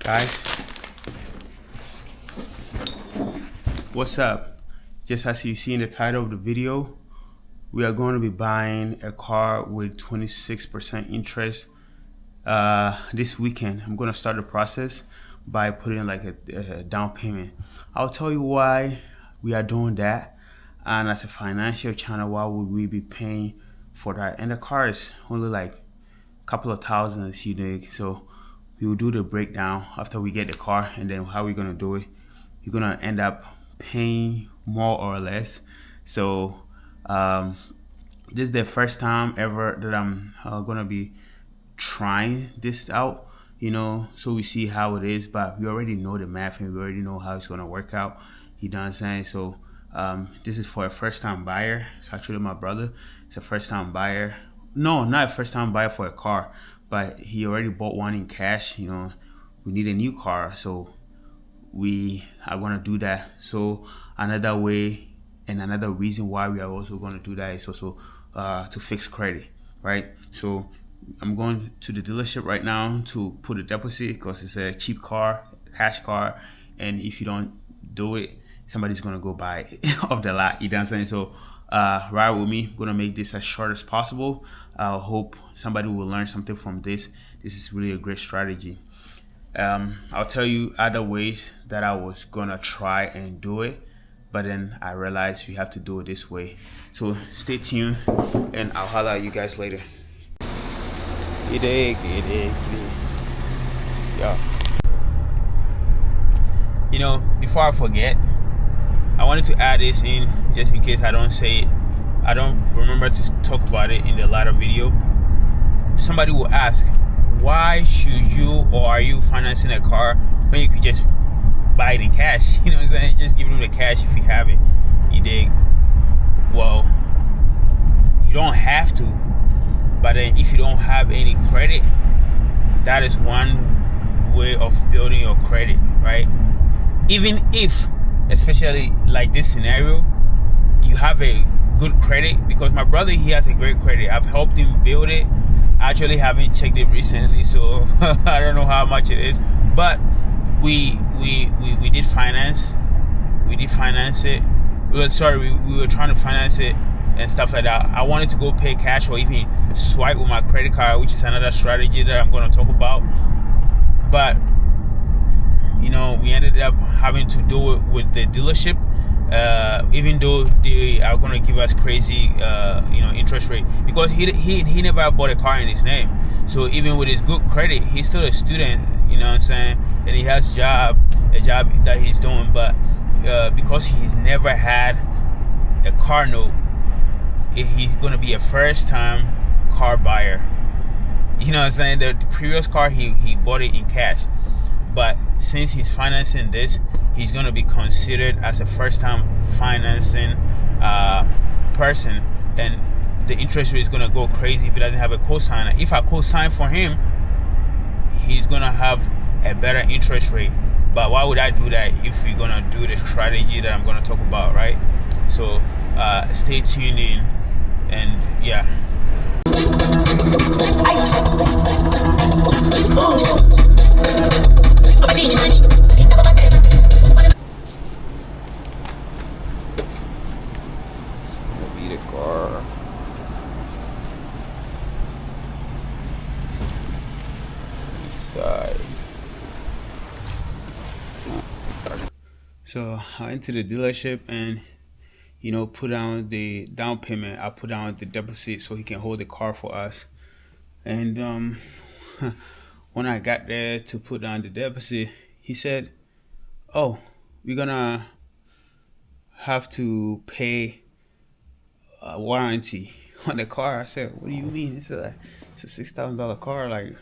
Guys, what's up? Just as you see in the title of the video, we are going to be buying a car with 26% interest this weekend. I'm going to start the process by putting like a down payment. I'll tell you why we are doing that, and as a financial channel, why would we be paying for that? And the car is only like a couple of thousands, so we will do the breakdown after we get the car, and then how we're gonna do it. You're gonna end up paying more or less. So this is the first time ever that I'm gonna be trying this out, so we see how it is. But we already know the math and we already know how it's gonna work out. You know what I'm saying? So this is for a first time buyer. It's actually my brother. It's a first time buyer. No, not a first time buyer for a car, but he already bought one in cash. We need a new car, so we are gonna do that. So another way and another reason why we are also gonna do that is also to fix credit, right? So I'm going to the dealership right now to put a deposit because it's a cheap car, cash car, and if you don't do it, somebody's gonna go buy it off the lot. You know what I'm saying? So ride with me. I'm gonna make this as short as possible. I hope somebody will learn something from this. This is really a great strategy. I'll tell you other ways that I was gonna try and do it, but then I realized you have to do it this way. So stay tuned and I'll holler at you guys later. Yeah. Before I forget, I wanted to add this in just in case I don't say it. I don't remember to talk about it in the latter video. Somebody will ask, why should you or are you financing a car when you could just buy it in cash? You know what I'm saying? Just give them the cash if you have it. You dig? Well, you don't have to, but then if you don't have any credit, that is one way of building your credit, right? Even if, especially like this scenario, you have a good credit, because my brother, he has a great credit. I've helped him build it. I actually haven't checked it recently, so I don't know how much it is, but we did finance it. We were trying to finance it and stuff like that. I wanted to go pay cash or even swipe with my credit card, which is another strategy that I'm going to talk about, but we ended up having to do it with the dealership, even though they are going to give us crazy interest rate, because he never bought a car in his name. So even with his good credit, he's still a student, you know what I'm saying, and he has a job that he's doing, but because he's never had a car note, he's going to be a first time car buyer. You know what I'm saying? The previous car, he bought it in cash, but since he's financing this, he's going to be considered as a first-time financing person, and the interest rate is going to go crazy if he doesn't have a co-signer. If I co-sign for him, he's going to have a better interest rate. But why would I do that if we're going to do the strategy that I'm going to talk about, right? So stay tuned in, and yeah. Be the car. So I went to the dealership and put down the down payment. I put down the deposit so he can hold the car for us. And when I got there to put down the deposit, he said, "Oh, we're gonna have to pay a warranty on the car." I said, "What do you mean?" It's a $6,000 car. Like,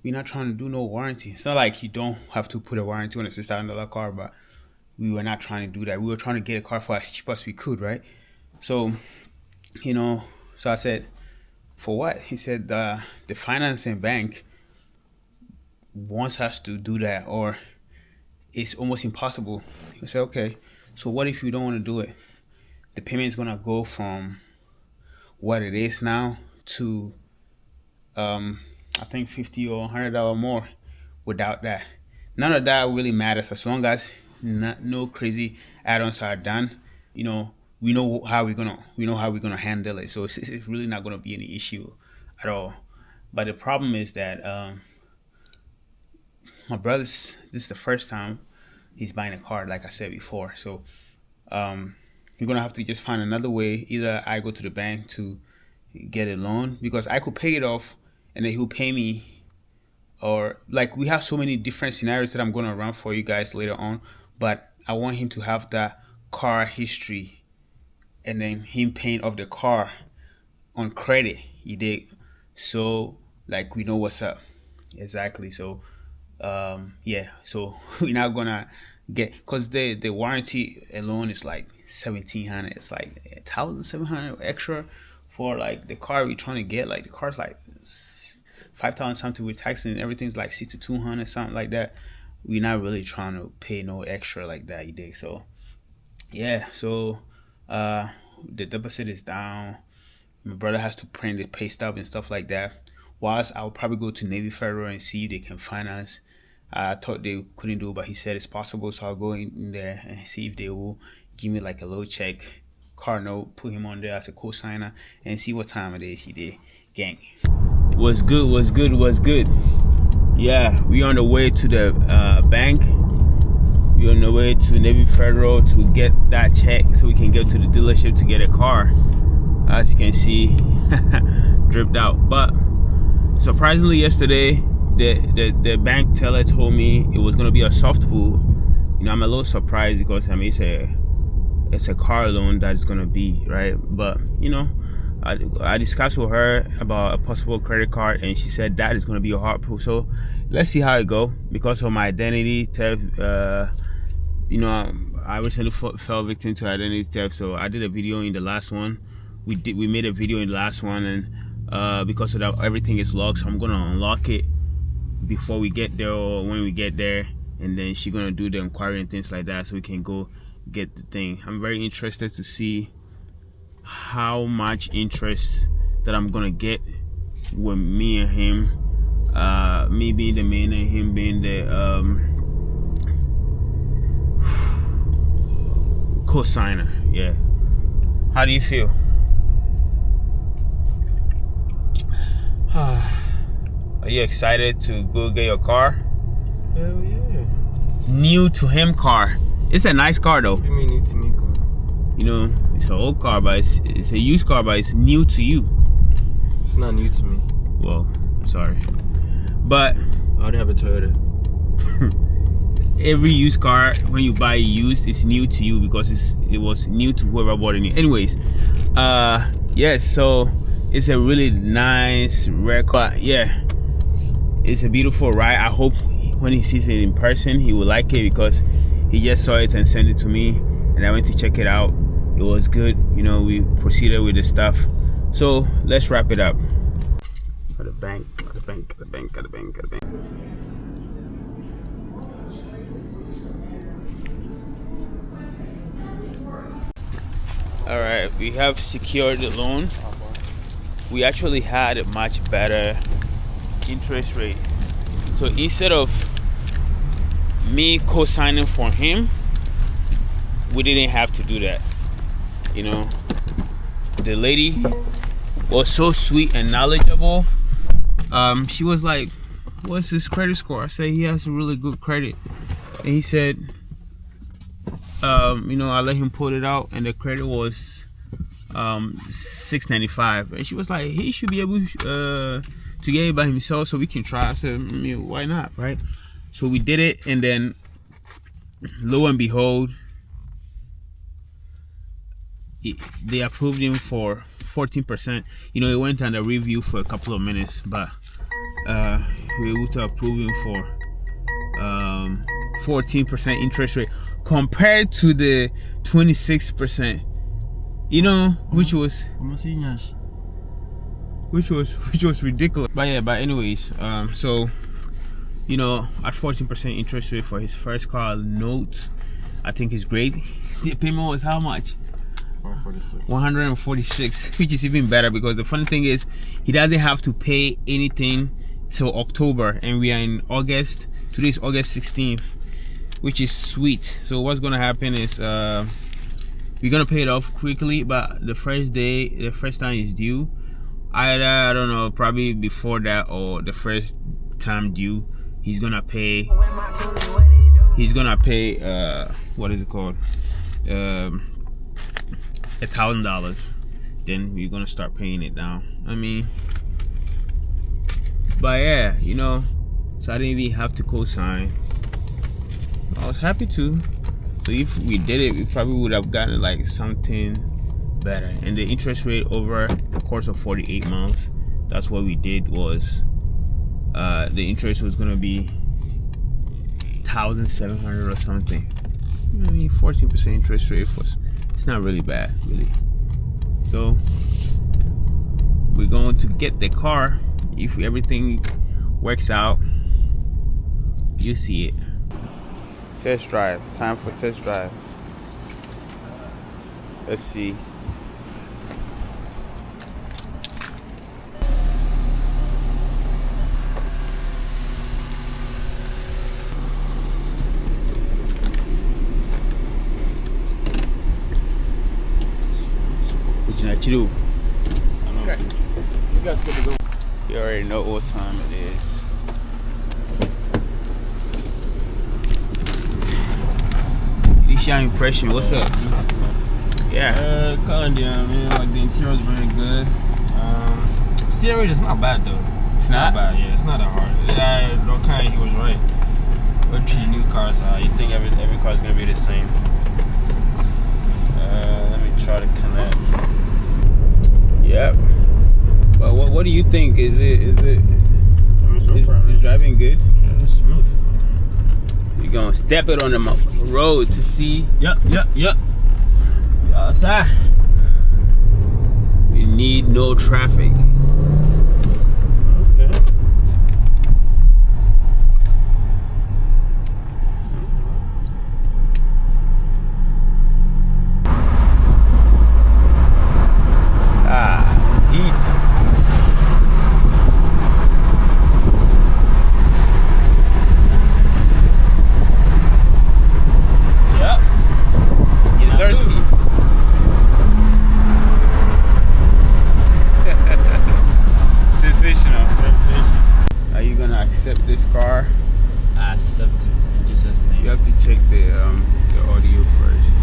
we're not trying to do no warranty. It's not like you don't have to put a warranty on a $6,000 car, but we were not trying to do that. We were trying to get a car for as cheap as we could, right? So, so I said, "For what?" He said, the financing bank wants us to do that, or it's almost impossible. He said, "Okay, so what if you don't want to do it? The payment is going to go from what it is now to I think $50 or $100 more without that." none of that really matters as long as no crazy add-ons are done. You know, we know how we're gonna handle it. So it's really not gonna be any issue at all. But the problem is that my brother's, this is the first time he's buying a car, like I said before. So you're gonna have to just find another way. Either I go to the bank to get a loan, because I could pay it off and then he'll pay me, or like we have so many different scenarios that I'm gonna run for you guys later on. But I want him to have that car history and then him paying off the car on credit. He did, so like we know what's up. Exactly. So yeah, so we're not gonna get, because the warranty alone is like 1,700. It's like 1,700 extra for like the car we're trying to get. Like the car's like 5,000 something with taxes and everything's like 6,200 something like that. We're not really trying to pay no extra like that, you dig? So yeah, so the deposit is down. My brother has to print the pay stub and stuff like that. Whilst I'll probably go to Navy Federal and see if they can finance. I thought they couldn't do it, but he said it's possible. So I'll go in there and see if they will give me like a low check, car note, put him on there as a co-signer, and see what time it is he did. Gang. What's good? What's good? What's good? Yeah, we on the way to the bank. We on the way to Navy Federal to get that check so we can get to the dealership to get a car. As you can see, dripped out. But surprisingly, yesterday the bank teller told me it was gonna be a soft pull. You know, I'm a little surprised because I mean it's a car loan that is gonna be, right? But you know, I discussed with her about a possible credit card, and she said that is gonna be a hard pull. So let's see how it go. Because of my identity theft, you know, I recently fell victim to identity theft. So I did a video in the last one. We made a video in the last one, and because of that, everything is locked. So I'm gonna unlock it before we get there or when we get there, and then she's gonna do the inquiry and things like that, so we can go get the thing. I'm very interested to see how much interest that I'm gonna get with me and him, me being the main and him being the co-signer. Yeah, how do you feel? Are you excited to go get your car? Hell yeah. New to him car. It's a nice car though. What do you mean new to me car? You know, it's an old car, but it's a used car, but it's new to you. It's not new to me. Well, sorry. But I already have a Toyota. every used car, when you buy used, it's new to you because it was new to whoever bought it. Anyways, yes, so it's a really nice rare car. Yeah, it's a beautiful ride. I hope when he sees it in person, he will like it, because he just saw it and sent it to me, and I went to check it out. It was good. You know, we proceeded with the stuff. So let's wrap it up. For the bank, for the bank, for the bank, for the bank, for the bank. All right, we have secured the loan. We actually had a much better interest rate. So instead of me co-signing for him, we didn't have to do that. You know, the lady was so sweet and knowledgeable. She was like, what's his credit score? I said he has a really good credit. And he said, you know, I let him pull it out, and the credit was 695. And she was like, he should be able to get it by himself, so we can try. I said, I mean, why not, right? So we did it, and then lo and behold, they approved him for 14%. You know, it went on the review for a couple of minutes, but we were able to approve him for 14% interest rate compared to the 26%. You know, which was ridiculous. But yeah, but anyways, so you know, at 14% interest rate for his first car note, I think is great. The payment was how much? 146, which is even better, because the funny thing is he doesn't have to pay anything till October, and we are in August. Today is August 16th, which is sweet. So what's gonna happen is we're gonna pay it off quickly, but the first time is due, either I don't know, probably before that or the first time due, he's gonna pay what is it called, $1,000. Then we're gonna start paying it down. I mean, but yeah, you know, so I didn't even have to co-sign. I was happy to. So if we did it, we probably would have gotten like something better. And the interest rate over the course of 48 months, that's what we did, was the interest was gonna be 1,700 or something. I mean, 14% interest rate it's not really bad, really. So we're going to get the car. If everything works out, you see it. Test drive. Time for test drive. Let's see. What you do? Okay. You guys good to go. You already know what time it is. Initial impression, what's up? Yeah. Kinda, man. Like the interior is very good. Steering is not bad though. It's not bad. Yeah, it's not that hard. He was right. We're treating new cars. You think every car is gonna be the same. Let me try to connect. Yep. But what do you think? Is driving good? Yeah, it's smooth. You're gonna step it on the road to see. Yep. Outside. You need no traffic. Okay. Heat. Yep. Yes, sir. Sensational. Are you gonna accept this car? I accept it in Jesus' name. You have to check the audio first.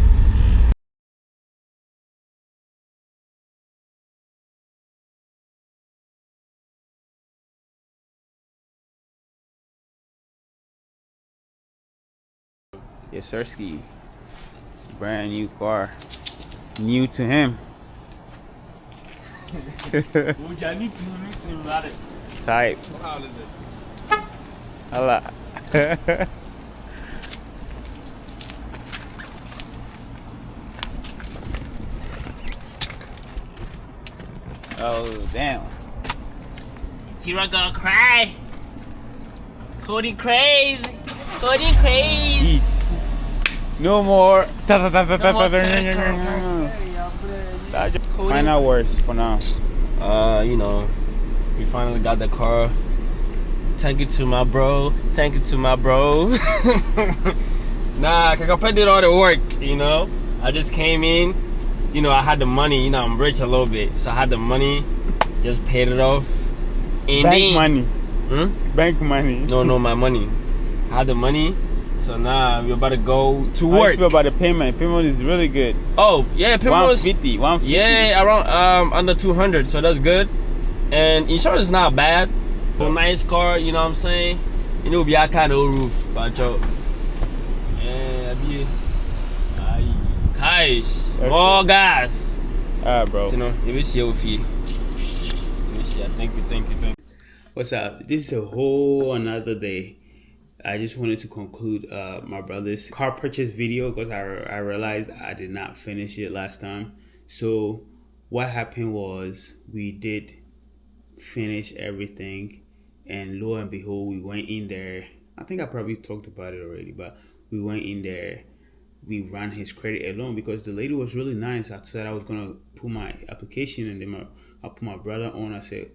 Yes, Sirski. Brand new car. New to him. Type. How is it? A lot. Oh, damn. Tira gonna cry. Cody crazy. Cody crazy. Heat. No more. Final words for now. You know, we finally got the car. Thank you to my bro. Nah, Kaka did all the work, you know. I just came in, you know, I had the money, you know, I'm rich a little bit. So I had the money, just paid it off. And Bank money. Bank money. No, my money. I had the money. So now we're about to go to How work. you feel about the payment? Payment is really good. Oh, yeah, payment was 150. yeah, around under 200, so that's good. And insurance is not bad. For a nice car, you know what I'm saying? You know, be a kind of roof, but yo. Yeah, be Kaish. More gas. Bro. You know, you wish you would feel. Thank you. What's up? This is a whole another day. I just wanted to conclude my brother's car purchase video because I realized I did not finish it last time. So what happened was we did finish everything, and lo and behold, we went in there. I think I probably talked about it already, but we went in there. We ran his credit alone because the lady was really nice. I said I was gonna put my application, and then I put my brother on. I said,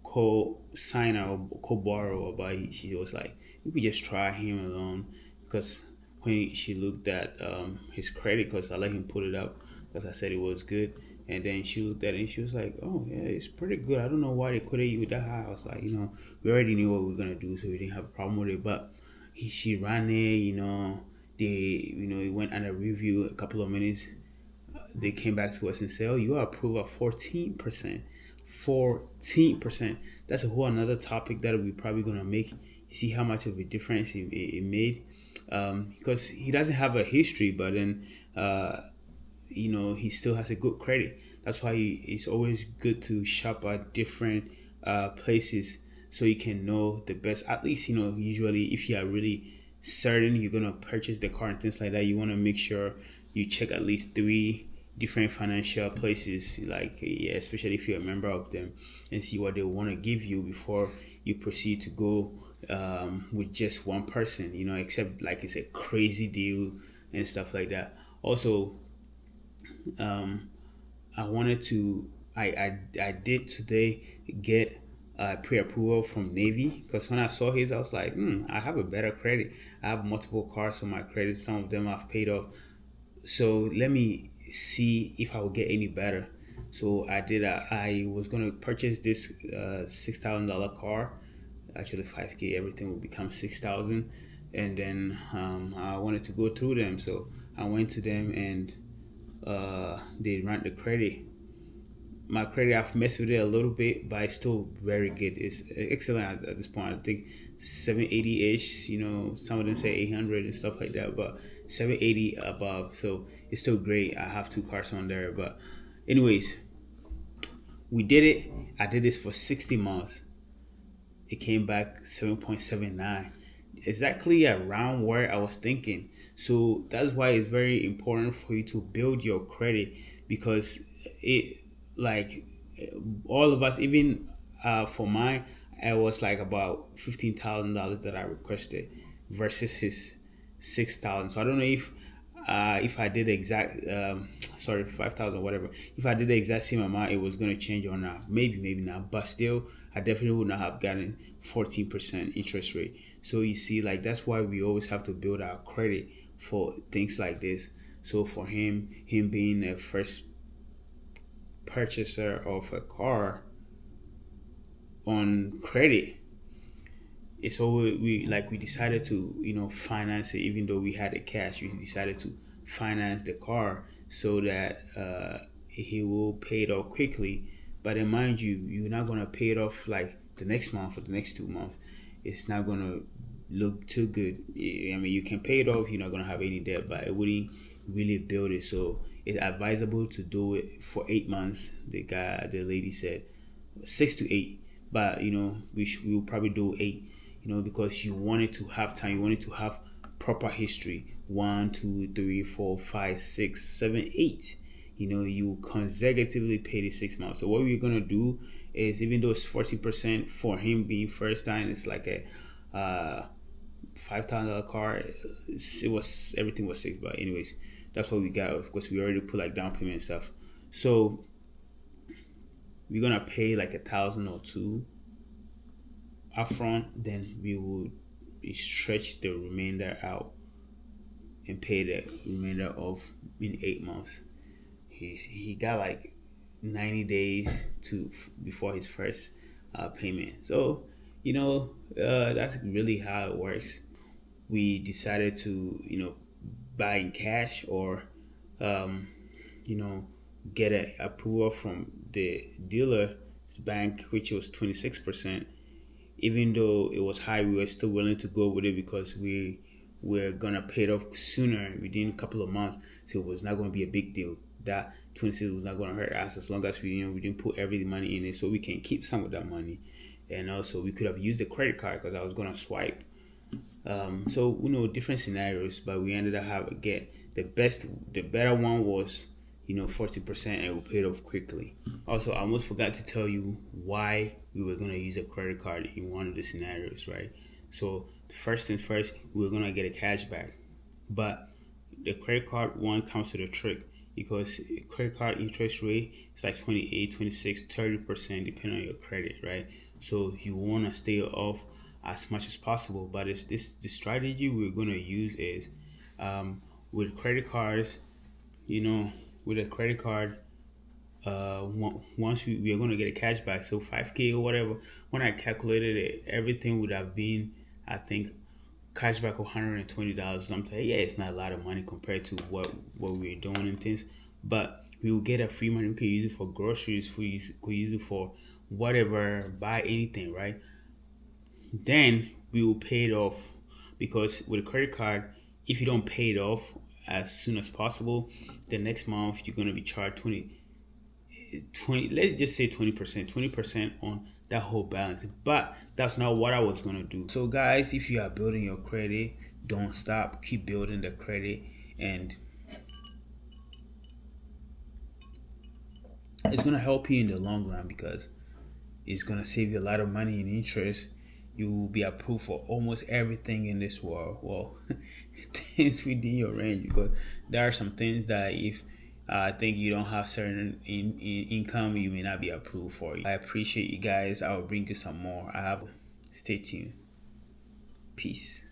co-signer or co-borrower, but she was like, you could just try him alone, because when she looked at his credit, because I let him put it up because I said it was good, and then she looked at it and she was like, oh yeah, it's pretty good. I don't know why they quoted you that high. I was like, we already knew what we were gonna do, so we didn't have a problem with it. But she ran it, it went under review a couple of minutes. They came back to us and said, oh, you are approved at 14%. 14%. That's a whole another topic that we're probably gonna make. You see how much of a difference it made, because he doesn't have a history, but then he still has a good credit. That's why it's always good to shop at different places, so you can know the best. At least usually if you are really certain you're gonna purchase the car and things like that, you want to make sure you check at least 3 different financial places, like especially if you're a member of them, and see what they want to give you before you proceed to go with just one person, except like it's a crazy deal and stuff like that. Also, I did today get pre-approval from Navy, because when I saw his, I was like, I have a better credit. I have multiple cars on my credit. Some of them I've paid off. So let me see if I will get any better. So I did. I was going to purchase this $6,000 car. Actually, $5,000. Everything will become $6,000. And then I wanted to go through them. So I went to them and they ran the credit. My credit, I've messed with it a little bit, but it's still very good. It's excellent at this point. I think 780-ish. Some of them say 800 and stuff like that, but 780 above. So it's still great. I have 2 cars on there, but anyways, we did it. I did this for 60 months. It came back 7.79, exactly around where I was thinking. So that's why it's very important for you to build your credit, because all of us, even for mine, it was like about $15,000 that I requested versus his 6,000. So I don't know if I did exact 5,000, whatever. If I did the exact same amount, it was gonna change or not. Maybe not. But still, I definitely would not have gotten 14% interest rate. So you see, that's why we always have to build our credit for things like this. So for him being a first purchaser of a car on credit, it's always we decided to finance it. Even though we had the cash, we decided to finance the car so that he will pay it off quickly. But then mind you, you're not gonna pay it off like the next month or the next 2 months. It's not gonna look too good. I mean, you can pay it off, you're not gonna have any debt, but it wouldn't really build it. So it's advisable to do it for 8 months. The lady said 6 to 8, but we will probably do 8. Because you wanted to have time, you wanted to have proper history. 1, 2, 3, 4, 5, 6, 7, 8. You consecutively pay the 6 months. So what we're gonna do is, even though it's 40% for him being first time, it's like a $5,000 car. Everything was 6, but anyways, that's what we got. Of course, we already put down payment and stuff. So we're gonna pay like $1,000 or $2,000 upfront. Then we would stretch the remainder out and pay the remainder off in 8 months. He got like 90 days before his first payment. So that's really how it works. We decided to buy in cash or get an approval from the dealer's bank, which was 26%. Even though it was high, we were still willing to go with it because we're gonna pay it off sooner, within a couple of months. So it was not gonna be a big deal. That 26 was not gonna hurt us, as long as we didn't put every money in it, so we can keep some of that money. And also we could have used the credit card because I was gonna swipe. So different scenarios, but we ended up get the better one was 40%, and we paid off quickly. Also, I almost forgot to tell you why we were gonna use a credit card in one of the scenarios, right? So first things first, we were gonna get a cashback, but the credit card one comes with a trick, because credit card interest rate is like 28, 26, 30% depending on your credit, right? so you want to stay off as much as possible. But it's this the strategy we're going to use is with credit cards, with a credit card, once we are going to get a cashback, so 5K or whatever. When I calculated it, everything would have been, I think, cashback of $120 something. Yeah, it's not a lot of money compared to what we're doing and things, but we will get a free money. We can use it for groceries, we could use it for whatever, buy anything, right? Then we will pay it off, because with a credit card, if you don't pay it off as soon as possible, the next month you're going to be charged 20, let's just say 20% on that whole balance. But that's not what I was going to do. So guys, if you are building your credit, don't stop, keep building the credit, and it's going to help you in the long run, because it's going to save you a lot of money in interest. You will be approved for almost everything in this world. Well, things within your range, because there are some things that if I think you don't have certain income, you may not be approved for. I appreciate you guys. I will bring you some more. Stay tuned. Peace.